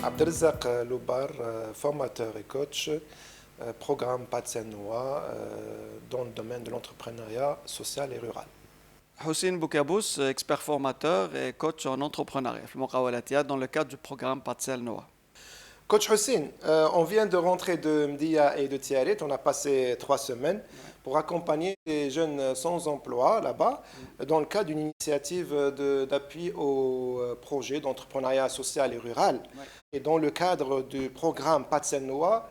Abdelrazak Loubar, formateur et coach, programme Patsenoa dans le domaine de l'entrepreneuriat social et rural. Houssine Boukabous, expert formateur et coach en entrepreneuriat dans le cadre du programme Patsel Noah. Coach Houssine, on vient de rentrer de Mdia et de Tiaret. On a passé 3 semaines pour accompagner les jeunes sans emploi là-bas dans le cadre d'une initiative d'appui au projet d'entrepreneuriat social et rural. Ouais. Et dans le cadre du programme Patsel Noah,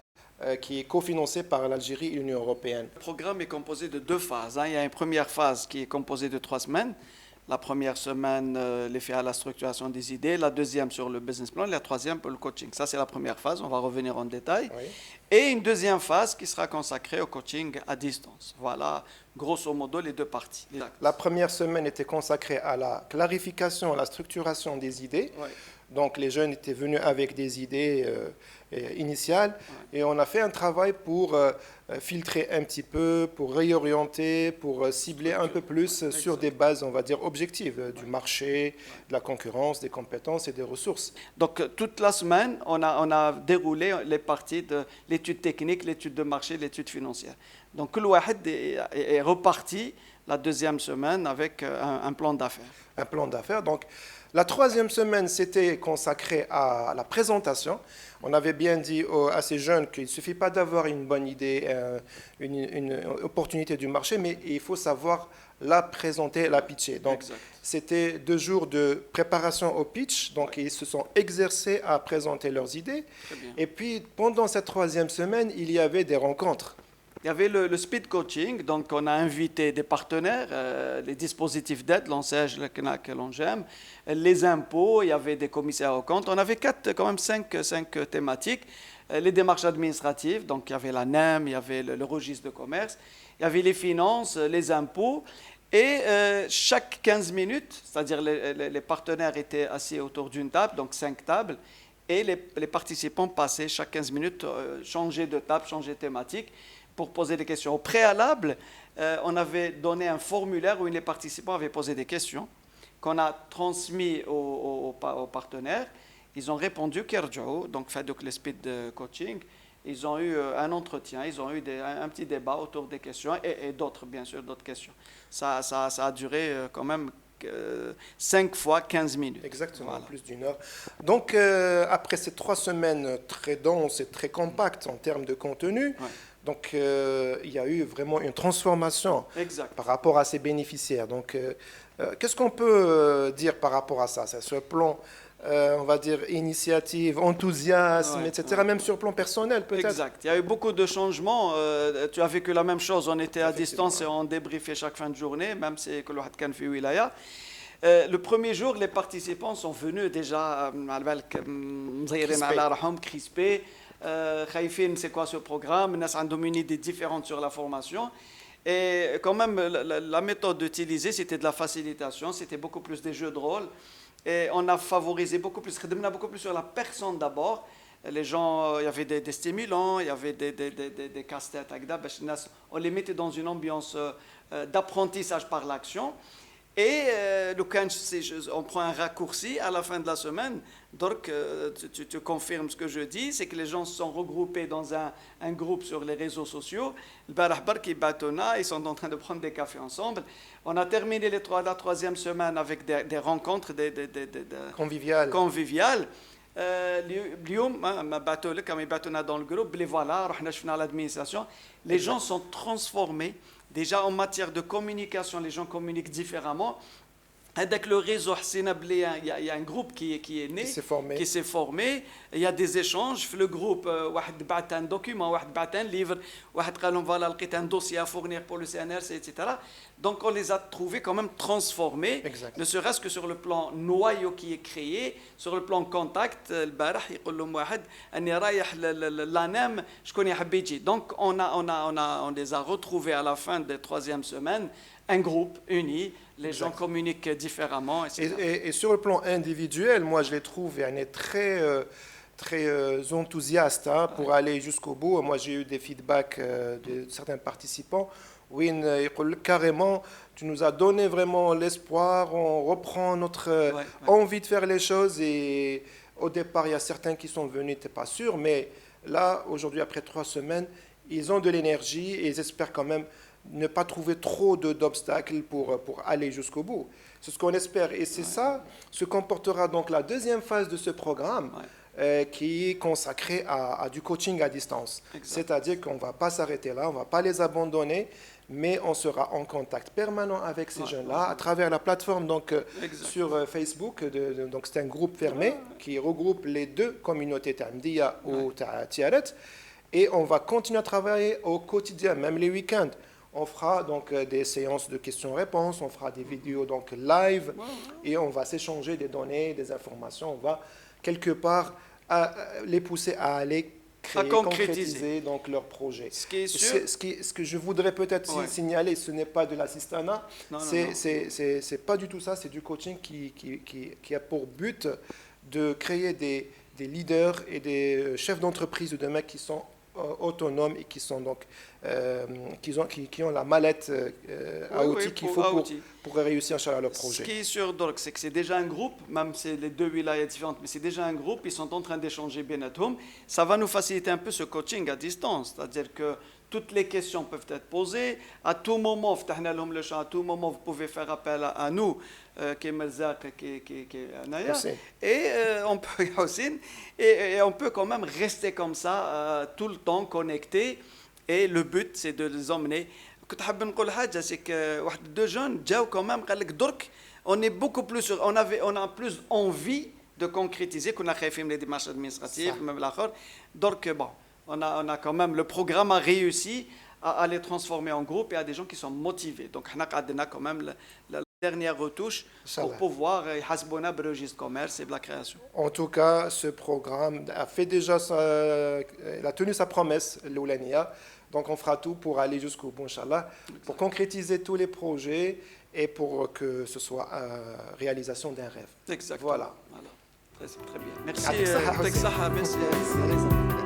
qui est cofinancé par l'Algérie et l'Union européenne. Le programme est composé de 2 phases. Il y a une première phase qui est composée de 3 semaines. La première semaine, l'effet à la structuration des idées. La deuxième sur le business plan. La troisième pour le coaching. Ça, c'est la première phase. On va revenir en détail. Oui. Et une deuxième phase qui sera consacrée au coaching à distance. Voilà, grosso modo, les 2 parties. La première semaine était consacrée à la clarification, à la structuration des idées. Ouais. Donc les jeunes étaient venus avec des idées initiales et on a fait un travail pour filtrer un petit peu, pour réorienter, pour cibler un peu plus sur des bases, on va dire, objectives du marché, de la concurrence, des compétences et des ressources. Donc, toute la semaine, on a déroulé les parties de l'étude technique, l'étude de marché, l'étude financière. Donc, le Wahid est reparti la deuxième semaine avec un plan d'affaires. Un plan d'affaires. Donc, la troisième semaine, c'était consacré à la présentation. On avait bien dit à ces jeunes qu'il ne suffit pas d'avoir une bonne idée, une opportunité du marché, mais il faut savoir la présenter, la pitcher. Donc, Exact. c'était 2 jours de préparation au pitch. Donc, ils se sont exercés à présenter leurs idées. Très bien. Et puis, pendant cette troisième semaine, il y avait des rencontres. Il y avait le speed coaching, donc on a invité des partenaires, les dispositifs d'aide, l'ONCEJ, le CNAC, l'ONGEM, les impôts, il y avait des commissaires aux comptes. On avait quand même 5 thématiques. Les démarches administratives, donc il y avait la NEM, il y avait le registre de commerce, il y avait les finances, les impôts. Et chaque 15 minutes, c'est-à-dire les partenaires étaient assis autour d'une table, donc 5 tables, et les participants passaient chaque 15 minutes, changer de table, changer de thématique, pour poser des questions. Au préalable, on avait donné un formulaire où les participants avaient posé des questions qu'on a transmis aux partenaires. Ils ont répondu Kerjou, donc fait le speed coaching. Ils ont eu un entretien, ils ont eu un petit débat autour des questions et d'autres, bien sûr, d'autres questions. Ça a duré quand même 5 fois 15 minutes. Exactement, Voilà. plus d'1 heure. Donc, après ces 3 semaines très denses et très compactes en termes de contenu, Ouais. donc il y a eu vraiment une transformation Exact. par rapport à ces bénéficiaires. Donc, qu'est-ce qu'on peut dire par rapport à ça? C'est sur le plan, on va dire, initiative, enthousiasme, Ouais, etc., ouais. même sur le plan personnel, peut-être. Exact. Il y a eu beaucoup de changements. Tu as vécu la même chose. On était à Effectivement. distance et on débriefait chaque fin de journée, même si كل واحد كان في ولاية. Le premier jour, les participants sont venus déjà على بالك مزيرين على روحهم, crispés. خايفين, c'est quoi ce programme? الناس عندهم une idée différente sur la formation. Et quand même, la méthode utilisée, c'était de la facilitation, c'était beaucoup plus des jeux de rôle. Et on a favorisé beaucoup plus, beaucoup plus sur la personne d'abord. Les gens, il y avait des stimulants, il y avait des casse-têtes, on les mettait dans une ambiance d'apprentissage par l'action. Et on prend un raccourci à la fin de la semaine. Donc, tu confirmes ce que je dis, c'est que les gens se sont regroupés dans un groupe sur les réseaux sociaux. Ils sont en train de prendre des cafés ensemble. On a terminé la troisième semaine avec des rencontres conviviales. اليوم ما بعثوا لك كما يبعثونا dans le groupe les voilà رحنا شفنا l'administration. Les gens sont transformés déjà en matière de communication. Les gens communiquent différemment. Avec le réseau il y a un groupe qui est né, qui s'est formé. Il y a des échanges. Le groupe, واحد بعث un document, واحد بعث un livre, واحد قال لهم voilà لقيت un dossier à fournir pour le CNRC, etc. Donc on les a trouvés quand même transformés, ne serait-ce que sur le plan noyau qui est créé, sur le plan contact. البارح يقول لهم واحد اني رايح لانام شكون يحب يجي. Donc on les a retrouvés à la fin de la troisième semaine, un groupe uni. Les gens communiquent différemment. Et sur le plan individuel, moi je les trouve très enthousiastes pour aller jusqu'au bout. Moi j'ai eu des feedbacks de certains participants. Oui, carrément, tu nous as donné vraiment l'espoir, on reprend notre envie de faire les choses et Au départ, il y a certains qui sont venus, n'étaient pas sûrs, mais là, aujourd'hui, après 3 semaines, ils ont de l'énergie et ils espèrent quand même ne pas trouver trop d'obstacles pour aller jusqu'au bout. C'est ce qu'on espère. Et c'est ça, se comportera donc la deuxième phase de ce programme qui est consacrée à du coaching à distance. C'est-à-dire qu'on ne va pas s'arrêter là, on ne va pas les abandonner, mais on sera en contact permanent avec ces jeunes-là à travers la plateforme sur Facebook. Donc c'est un groupe fermé qui regroupe les deux communautés Ta'amdiya ou Tiaret. Et on va continuer à travailler au quotidien, même les week-ends. On fera donc des séances de questions-réponses, on fera des vidéos donc live et on va s'échanger des données, des informations. On va quelque part les pousser à aller créer, concrétiser donc leur projet. Ce qui est sûr, ce que je voudrais peut-être signaler, ce n'est pas de l'assistanat, c'est pas du tout ça, c'est du coaching qui a pour but de créer des leaders et des chefs d'entreprise de demain qui sont autonomes et qui sont donc qui ont la mallette à outils qu'il faut pour réussir à leur projet. Ce qui est sûr, donc, c'est que c'est déjà un groupe, même si c'est les deux wilayas différentes, mais c'est déjà un groupe, ils sont en train d'échanger bien à tout. Ça va nous faciliter un peu ce coaching à distance, c'est-à-dire que toutes les questions peuvent être posées. À tout moment, à tout moment, vous pouvez faire appel à nous, et on peut quand même rester comme ça tout le temps connecté. Et le but, c'est de les emmener. C'est que deux jeunes, quand même, on est beaucoup plus, on a plus envie de concrétiser qu'on a fait les démarches administratives, même l'accord. Donc bon, on a quand même le programme a réussi à les transformer en groupe et à des gens qui sont motivés. Donc on a quand même la dernière retouche pour pouvoir hasbona le registre commerce et de la création. En tout cas, ce programme a fait déjà il a tenu sa promesse, l'Oulania. Donc on fera tout pour aller jusqu'au bout, Inch'Allah, pour concrétiser tous les projets et pour que ce soit réalisation d'un rêve. Exactement. Voilà. Très bien. Merci. Merci.